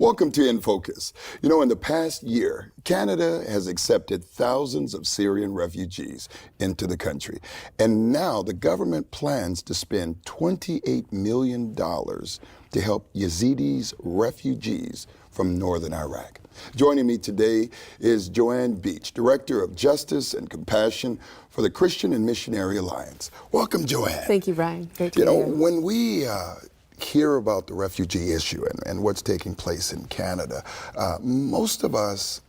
Welcome to In Focus. You know, in the past year, Canada has accepted thousands of Syrian refugees into the country. And now the government plans to spend $28 million to help Yazidis, refugees from northern Iraq. Joining me today is Joanne Beach, Director of Justice and Compassion for the Christian and Missionary Alliance. Welcome, Joanne. Thank you, Brian. Great to be here. When we hear about the refugee issue and what's taking place in Canada, most of us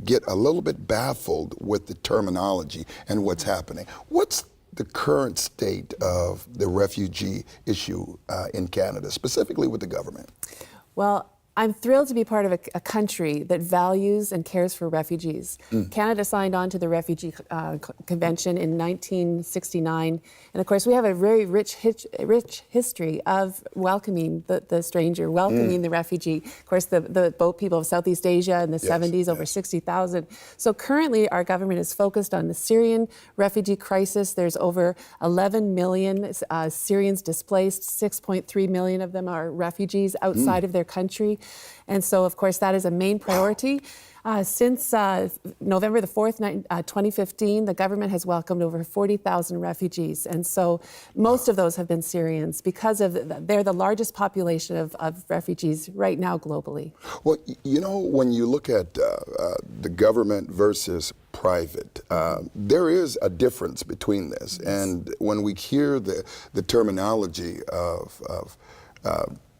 get a little bit baffled with the terminology and what's happening. What's the current state of the refugee issue in Canada, specifically with the government? Well, I'm thrilled to be part of a country that values and cares for refugees. Canada signed on to the Refugee Convention in 1969. And of course, we have a very rich history of welcoming the stranger, welcoming the refugee. Of course, the boat people of Southeast Asia in the 70s, over 60,000. So currently, our government is focused on the Syrian refugee crisis. There's over 11 million Syrians displaced. 6.3 million of them are refugees outside of their country. And so, of course, that is a main priority. Since November the 4th, 2015, the government has welcomed over 40,000 refugees. And so most of those have been Syrians because they're the largest population of refugees right now globally. Well, you know, when you look at the government versus private, there is a difference between this. And when we hear the terminology of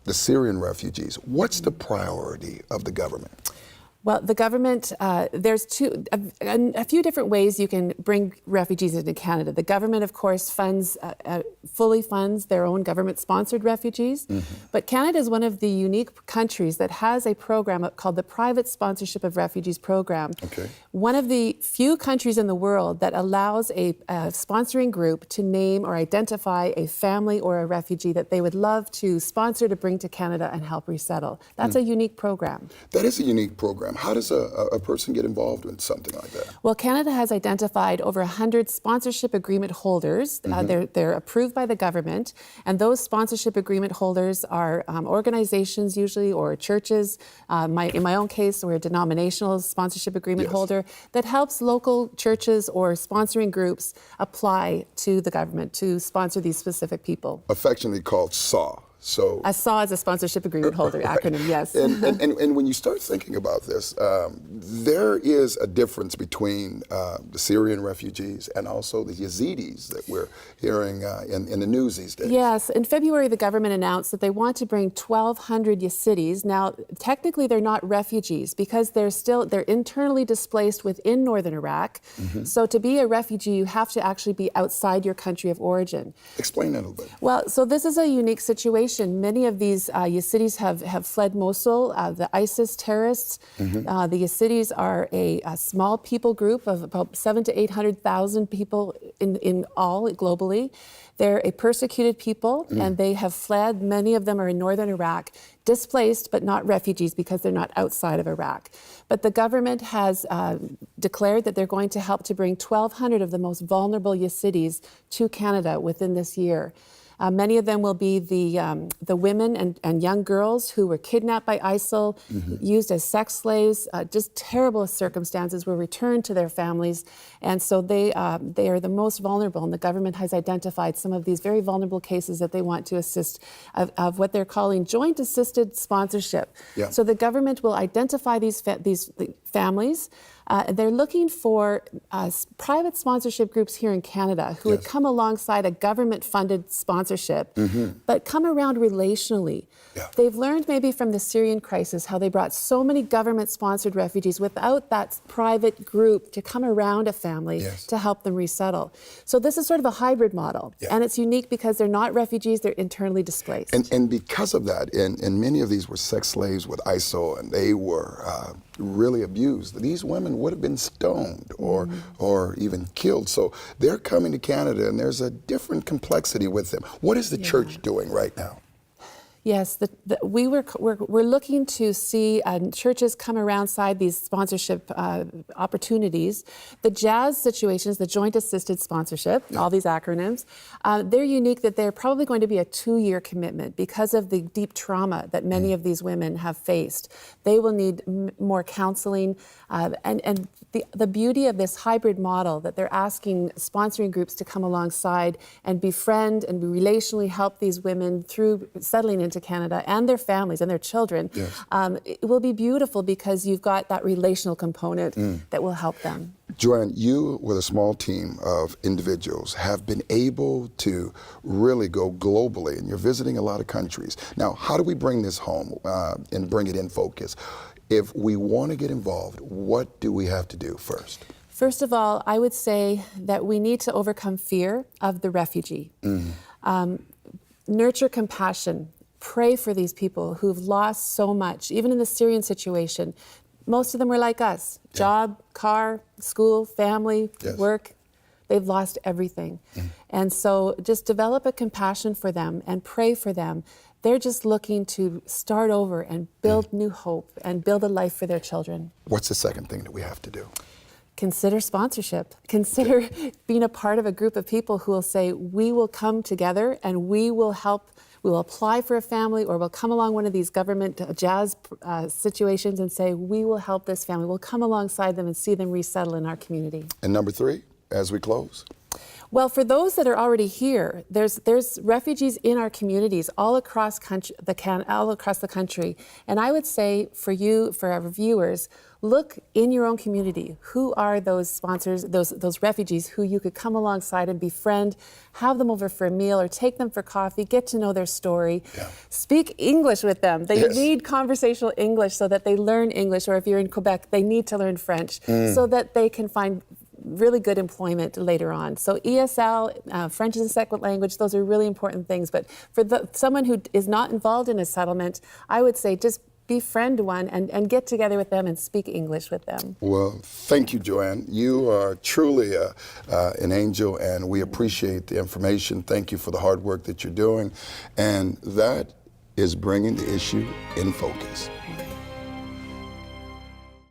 the Syrian refugees, what's the priority of the government? Well, the government, there's a few different ways you can bring refugees into Canada. The government, of course, fully funds their own government-sponsored refugees. But Canada is one of the unique countries that has a program called the Private Sponsorship of Refugees Program. Okay. One of the few countries in the world that allows a sponsoring group to name or identify a family or a refugee that they would love to sponsor to bring to Canada and help resettle. That's a unique program. That is a unique program. How does a person get involved in something like that? Well, Canada has identified over 100 sponsorship agreement holders. They're approved by the government, and those sponsorship agreement holders are organizations usually or churches. In my own case, we're a denominational sponsorship agreement holder that helps local churches or sponsoring groups apply to the government to sponsor these specific people. Affectionately called SAW. So A SAW is a sponsorship agreement holder acronym, yes. And when you start thinking about this, there is a difference between the Syrian refugees and also the Yazidis that we're hearing in the news these days. Yes, in February, the government announced that they want to bring 1,200 Yazidis. Now, technically, they're not refugees because they're internally displaced within northern Iraq. So to be a refugee, you have to actually be outside your country of origin. Explain that a little bit. Well, so this is a unique situation. Many of these Yazidis have fled Mosul, the ISIS terrorists. The Yazidis are a small people group of about 700,000 to 800,000 people in all globally. They're a persecuted people, and they have fled. Many of them are in northern Iraq, displaced but not refugees because they're not outside of Iraq. But the government has declared that they're going to help to bring 1,200 of the most vulnerable Yazidis to Canada within this year. Many of them will be the women and young girls who were kidnapped by ISIL, used as sex slaves, just terrible circumstances, were returned to their families. And so they are the most vulnerable, and the government has identified some of these very vulnerable cases that they want to assist of what they're calling joint assisted sponsorship. So the government will identify these families. They're looking for private sponsorship groups here in Canada who would come alongside a government-funded sponsorship, but come around relationally. They've learned maybe from the Syrian crisis how they brought so many government-sponsored refugees without that private group to come around a family to help them resettle. So this is sort of a hybrid model, and it's unique because they're not refugees, they're internally displaced. And because of that, and many of these were sex slaves with ISIL, and they were really abused. These women would have been stoned or even killed. So they're coming to Canada, and there's a different complexity with them. What is the church doing right now? Yes, we're looking to see churches come alongside these sponsorship opportunities. The JASS situations, the Joint Assisted Sponsorship, all these acronyms, they're unique that they're probably going to be a 2-year commitment because of the deep trauma that many of these women have faced. They will need more counseling, and the beauty of this hybrid model that they're asking sponsoring groups to come alongside and befriend and relationally help these women through settling into Canada and their families and their children. Yes. It will be beautiful because you've got that relational component that will help them. Joanne, you, with a small team of individuals, have been able to really go globally, and you're visiting a lot of countries. Now, how do we bring this home and bring it in focus? If we want to get involved, what do we have to do first? First of all, I would say that we need to overcome fear of the refugee. Nurture compassion. Pray for these people who've lost so much, even in the Syrian situation. Most of them were like us. Job, car, school, family, work. They've lost everything. And so just develop a compassion for them and pray for them. They're just looking to start over and build new hope and build a life for their children. What's the second thing that we have to do? Consider sponsorship. Consider being a part of a group of people who will say, we will come together and we will help. We will apply for a family, or we'll come along one of these government JASS situations and say, we will help this family. We'll come alongside them and see them resettle in our community. And number 3, as we close? Well, for those that are already here, there's refugees in our communities all across the country. And I would say for you, for our viewers, look in your own community. Who are those sponsors, those refugees who you could come alongside and befriend, have them over for a meal or take them for coffee, get to know their story. Speak English with them. They need conversational English so that they learn English, or if you're in Quebec, they need to learn French so that they can find really good employment later on. So ESL, French as a second language, those are really important things. But for someone who is not involved in a settlement, I would say just befriend one and get together with them and speak English with them. Well, thank you, Joanne. You are truly an angel, and we appreciate the information. Thank you for the hard work that you're doing. And that is bringing the issue in focus.